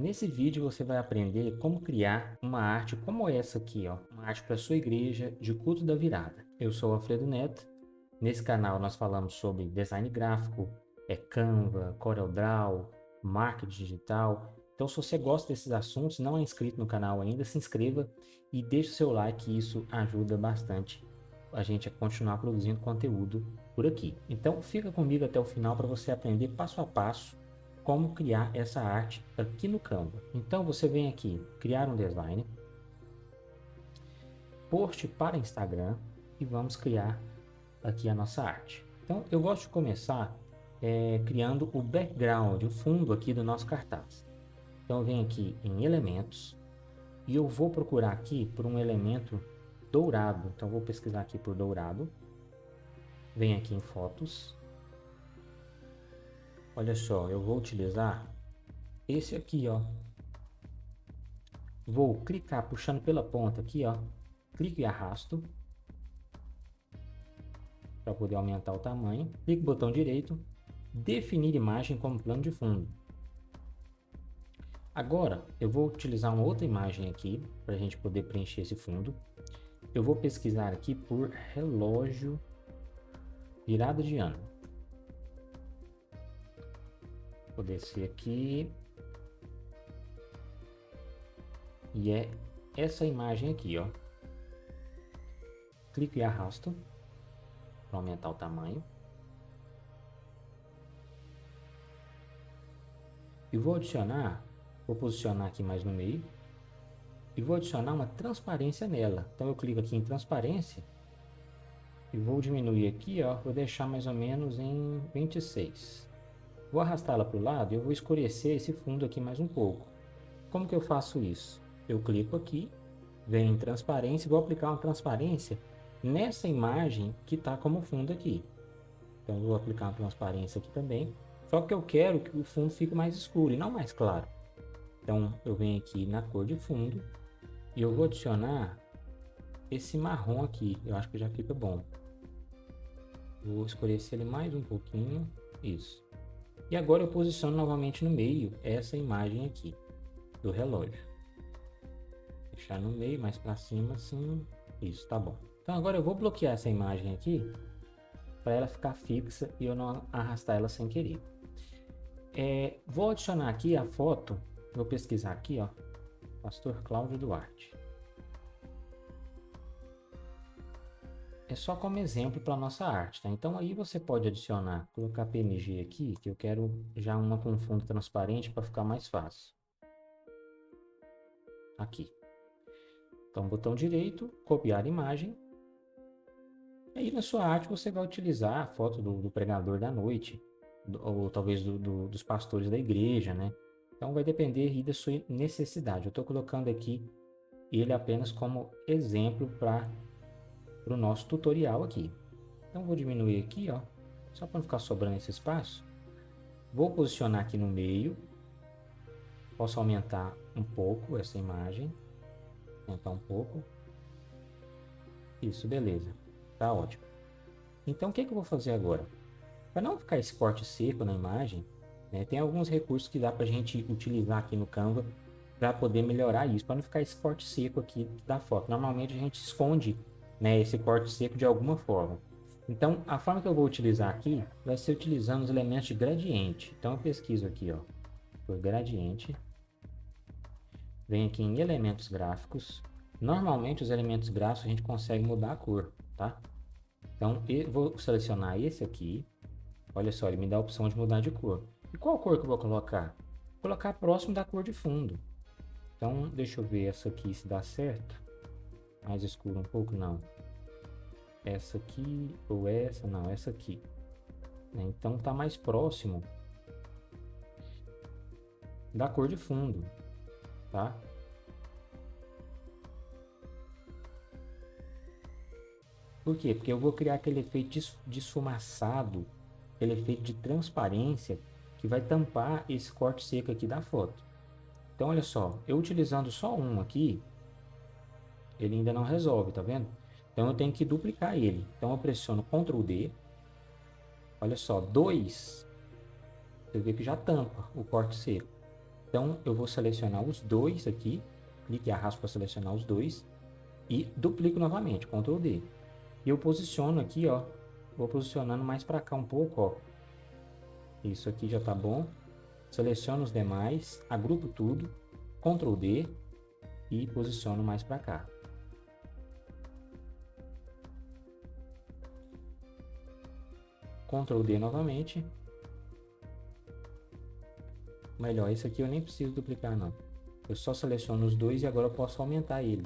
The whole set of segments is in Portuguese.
Nesse vídeo você vai aprender como criar uma arte como essa aqui, ó, uma arte para sua igreja de culto da virada. Eu sou o Alfredo Neto. Nesse canal nós falamos sobre design gráfico, Canva, CorelDRAW, marketing digital. Então, se você gosta desses assuntos, não é inscrito no canal ainda, se inscreva e deixe o seu like, isso ajuda bastante a gente a continuar produzindo conteúdo por aqui. Então, fica comigo até o final para você aprender passo a passo como criar essa arte aqui no Canva. Então, você vem aqui, criar um design, post para Instagram e vamos criar aqui a nossa arte. Então, eu gosto de começar criando o background, o fundo aqui do nosso cartaz. Então, eu venho aqui em elementos e eu vou procurar aqui por um elemento dourado. Então, eu vou pesquisar aqui por dourado. Venho aqui em fotos. Olha só, eu vou utilizar esse aqui, ó. Vou clicar puxando pela ponta aqui, ó. Clico e arrasto para poder aumentar o tamanho. Clique no botão direito, definir imagem como plano de fundo. Agora eu vou utilizar uma outra imagem aqui para a gente poder preencher esse fundo. Eu vou pesquisar aqui por relógio virada de ano. Vou descer aqui e é essa imagem aqui, ó. Clico e arrasto para aumentar o tamanho. E vou adicionar, vou posicionar aqui mais no meio e vou adicionar uma transparência nela. Então eu clico aqui em transparência e vou diminuir aqui, ó, vou deixar mais ou menos em 26. Vou arrastá-la para o lado e eu vou escurecer esse fundo aqui mais um pouco. Como que eu faço isso? Eu clico aqui, venho em transparência e vou aplicar uma transparência nessa imagem que está como fundo aqui. Então eu vou aplicar uma transparência aqui também. Só que eu quero que o fundo fique mais escuro e não mais claro. Então eu venho aqui na cor de fundo e eu vou adicionar esse marrom aqui. Eu acho que já fica bom. Vou escurecer ele mais um pouquinho. Isso. E agora eu posiciono novamente no meio essa imagem aqui do relógio. Deixar no meio, mais para cima assim. Isso, tá bom. Então agora eu vou bloquear essa imagem aqui para ela ficar fixa e eu não arrastar ela sem querer. Vou adicionar aqui a foto. Vou pesquisar aqui, ó, Pastor Cláudio Duarte. É só como exemplo para nossa arte, tá? Então aí você pode adicionar, colocar PNG aqui, que eu quero já uma com fundo transparente para ficar mais fácil. Aqui. Então, botão direito, copiar imagem. Aí na sua arte você vai utilizar a foto do pregador da noite, ou talvez dos pastores da igreja, né? Então vai depender aí da sua necessidade. Eu estou colocando aqui ele apenas como exemplo para o nosso tutorial aqui. Então vou diminuir aqui, ó, só para não ficar sobrando esse espaço. Vou posicionar aqui no meio. Posso aumentar um pouco essa imagem. Aumentar um pouco. Isso, beleza. Tá ótimo. Então o que eu vou fazer agora? Para não ficar esse corte seco na imagem, né, tem alguns recursos que dá para a gente utilizar aqui no Canva para poder melhorar isso, para não ficar esse corte seco aqui da foto. Normalmente a gente esconde, né, esse corte seco de alguma forma. Então, a forma que eu vou utilizar aqui vai ser utilizando os elementos de gradiente. Então, eu pesquiso aqui, ó, por gradiente. Venho aqui em elementos gráficos. Normalmente, os elementos gráficos a gente consegue mudar a cor, tá? Então, eu vou selecionar esse aqui. Olha só, ele me dá a opção de mudar de cor. E qual cor que eu vou colocar? Vou colocar próximo da cor de fundo. Então, deixa eu ver essa aqui se dá certo. Mais escuro um pouco, não. Essa aqui ou essa? Não, essa aqui. Então, tá mais próximo da cor de fundo, tá? Por quê? Porque eu vou criar aquele efeito desfumaçado, aquele efeito de transparência que vai tampar esse corte seco aqui da foto. Então, olha só, eu utilizando só um aqui, ele ainda não resolve, tá vendo? Então, eu tenho que duplicar ele. Então, eu pressiono Ctrl D. Olha só, 2, você vê que já tampa o corte seco. Então, eu vou selecionar os dois aqui, clique e arrasto para selecionar os dois e duplico novamente, Ctrl D. E eu posiciono aqui, ó, vou posicionando mais para cá um pouco, ó. Isso aqui já tá bom. Seleciono os demais, agrupo tudo, Ctrl D e posiciono mais para cá. Ctrl D novamente. Melhor, esse aqui eu nem preciso duplicar não. Eu só seleciono os dois e agora eu posso aumentar ele.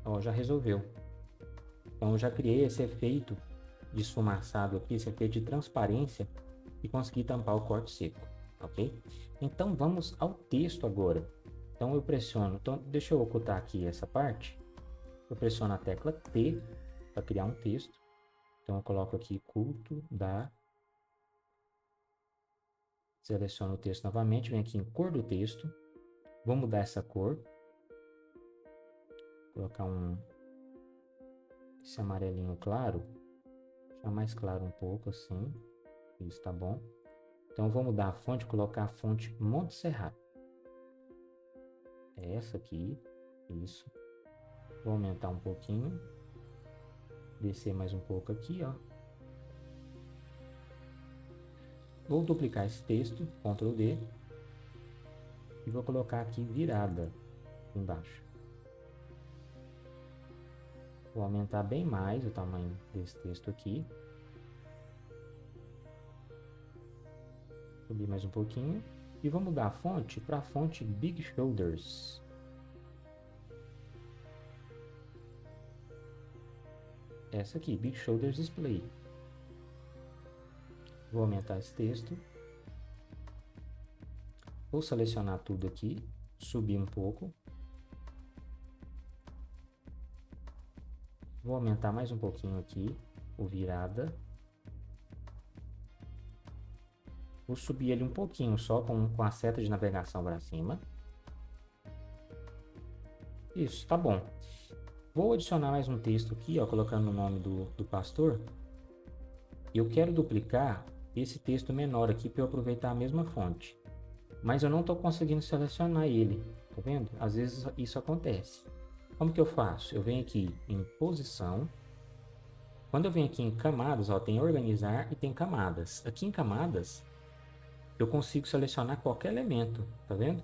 Ó, já resolveu. Então eu já criei esse efeito de esfumaçado aqui, esse efeito de transparência e consegui tampar o corte seco, ok? Então vamos ao texto agora. Então eu pressiono, então deixa eu ocultar aqui essa parte. Eu pressiono a tecla T para criar um texto. Então eu coloco aqui culto da. Seleciono o texto novamente, venho aqui em cor do texto. Vou mudar essa cor. Vou colocar esse amarelinho claro. Deixar mais claro um pouco assim. Isso tá bom. Então eu vou mudar a fonte, colocar a fonte Montserrat. É essa aqui. Isso. Vou aumentar um pouquinho. Descer mais um pouco aqui, ó. Vou duplicar esse texto, Ctrl D, e vou colocar aqui virada embaixo. Vou aumentar bem mais o tamanho desse texto aqui. Subir mais um pouquinho. E vou mudar a fonte para a fonte Big Shoulders. Essa aqui, Big Shoulders Display. Vou aumentar esse texto. Vou selecionar tudo aqui, subir um pouco. Vou aumentar mais um pouquinho aqui, o virada. Vou subir ele um pouquinho só com a seta de navegação para cima. Isso, tá bom. Vou adicionar mais um texto aqui, ó, colocando o nome do pastor. Eu quero duplicar esse texto menor aqui para eu aproveitar a mesma fonte. Mas eu não estou conseguindo selecionar ele, tá vendo? Às vezes isso acontece. Como que eu faço? Eu venho aqui em posição. Quando eu venho aqui em camadas, ó, tem organizar e tem camadas. Aqui em camadas, eu consigo selecionar qualquer elemento, tá vendo?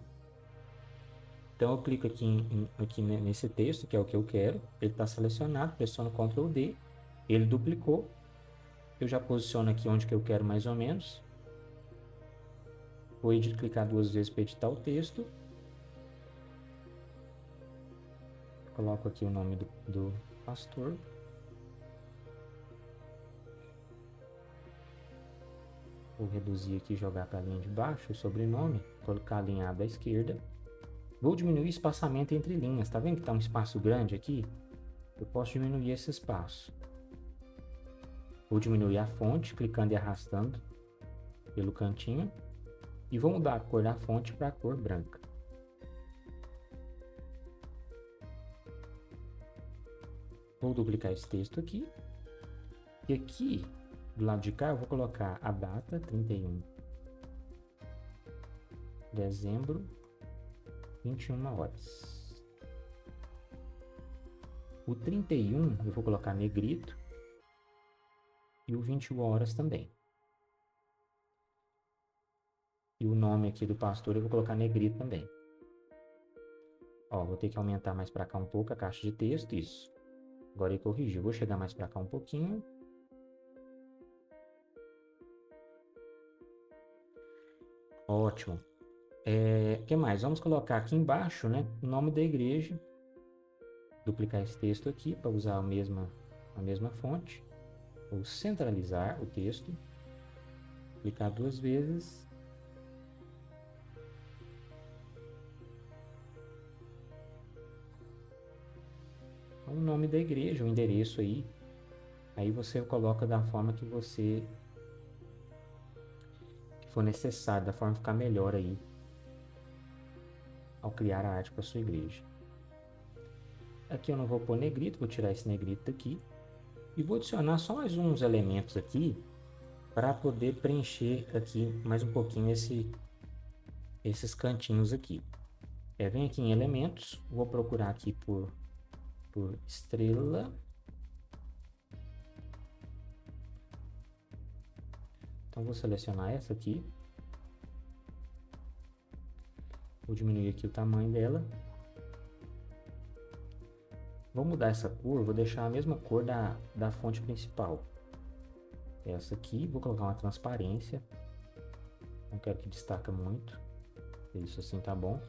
Então eu clico aqui nesse texto, que é o que eu quero. Ele está selecionado, pressiono Ctrl D, ele duplicou. Eu já posiciono aqui onde que eu quero mais ou menos. Vou clicar duas vezes para editar o texto. Coloco aqui o nome do pastor. Vou reduzir aqui e jogar para a linha de baixo o sobrenome. Colocar alinhado à esquerda. Vou diminuir o espaçamento entre linhas. Tá vendo que está um espaço grande aqui? Eu posso diminuir esse espaço. Vou diminuir a fonte, clicando e arrastando pelo cantinho. E vou mudar a cor da fonte para a cor branca. Vou duplicar esse texto aqui. E aqui, do lado de cá, eu vou colocar a data, 31 de dezembro, 21 horas. O 31 eu vou colocar negrito. E o 21 horas também. E o nome aqui do pastor eu vou colocar negrito também. Ó, vou ter que aumentar mais para cá um pouco a caixa de texto, isso. Agora ele corrigiu. Vou chegar mais para cá um pouquinho. Ótimo. Que mais? Vamos colocar aqui embaixo, né, o nome da igreja. Duplicar esse texto aqui para usar a mesma fonte. Vou centralizar o texto. Clicar duas vezes. O nome da igreja, o endereço aí. Aí você coloca da forma que for necessário, da forma que ficar melhor aí ao criar a arte para sua igreja. Aqui eu não vou pôr negrito, vou tirar esse negrito daqui e vou adicionar só mais uns elementos aqui para poder preencher aqui mais um pouquinho esses cantinhos aqui. Vem aqui em elementos, vou procurar aqui por estrela. Então vou selecionar essa aqui. Vou diminuir aqui o tamanho dela. Vou mudar essa cor, vou deixar a mesma cor da fonte principal. Essa aqui, vou colocar uma transparência. Não quero que destaque muito. Isso assim tá bom.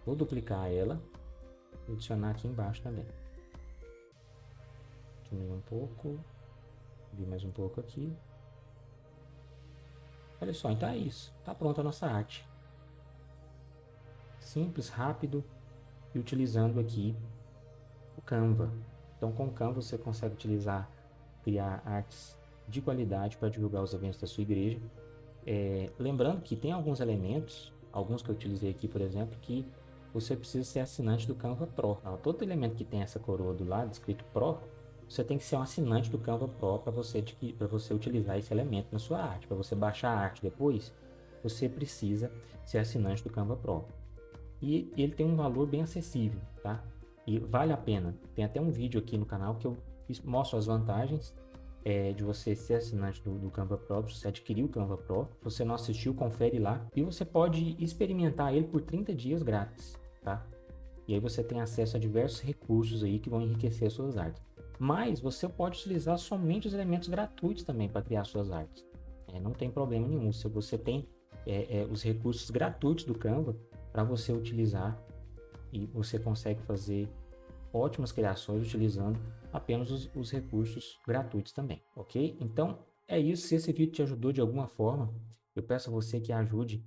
Vou duplicar ela. Vou adicionar aqui embaixo também. Diminuir um pouco. Subir mais um pouco aqui. Olha só, então é isso. Tá pronta a nossa arte. Simples, rápido e utilizando aqui o Canva. Então com o Canva você consegue criar artes de qualidade para divulgar os eventos da sua igreja. Lembrando que tem alguns elementos, alguns que eu utilizei aqui, por exemplo, que você precisa ser assinante do Canva Pro. Todo elemento que tem essa coroa do lado, escrito Pro, você tem que ser um assinante do Canva Pro para você utilizar esse elemento na sua arte. Para você baixar a arte depois, você precisa ser assinante do Canva Pro. E ele tem um valor bem acessível, tá? E vale a pena. Tem até um vídeo aqui no canal que eu mostro as vantagens de você ser assinante do Canva Pro, você adquirir o Canva Pro. Se você não assistiu, confere lá. E você pode experimentar ele por 30 dias grátis, tá? E aí você tem acesso a diversos recursos aí que vão enriquecer as suas artes. Mas você pode utilizar somente os elementos gratuitos também para criar suas artes. Não tem problema nenhum. Se você tem os recursos gratuitos do Canva para você utilizar e você consegue fazer ótimas criações utilizando apenas os recursos gratuitos também, ok? Então é isso. Se esse vídeo te ajudou de alguma forma, eu peço a você que ajude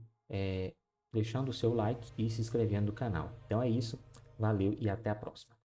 deixando o seu like e se inscrevendo no canal. Então é isso. Valeu e até a próxima.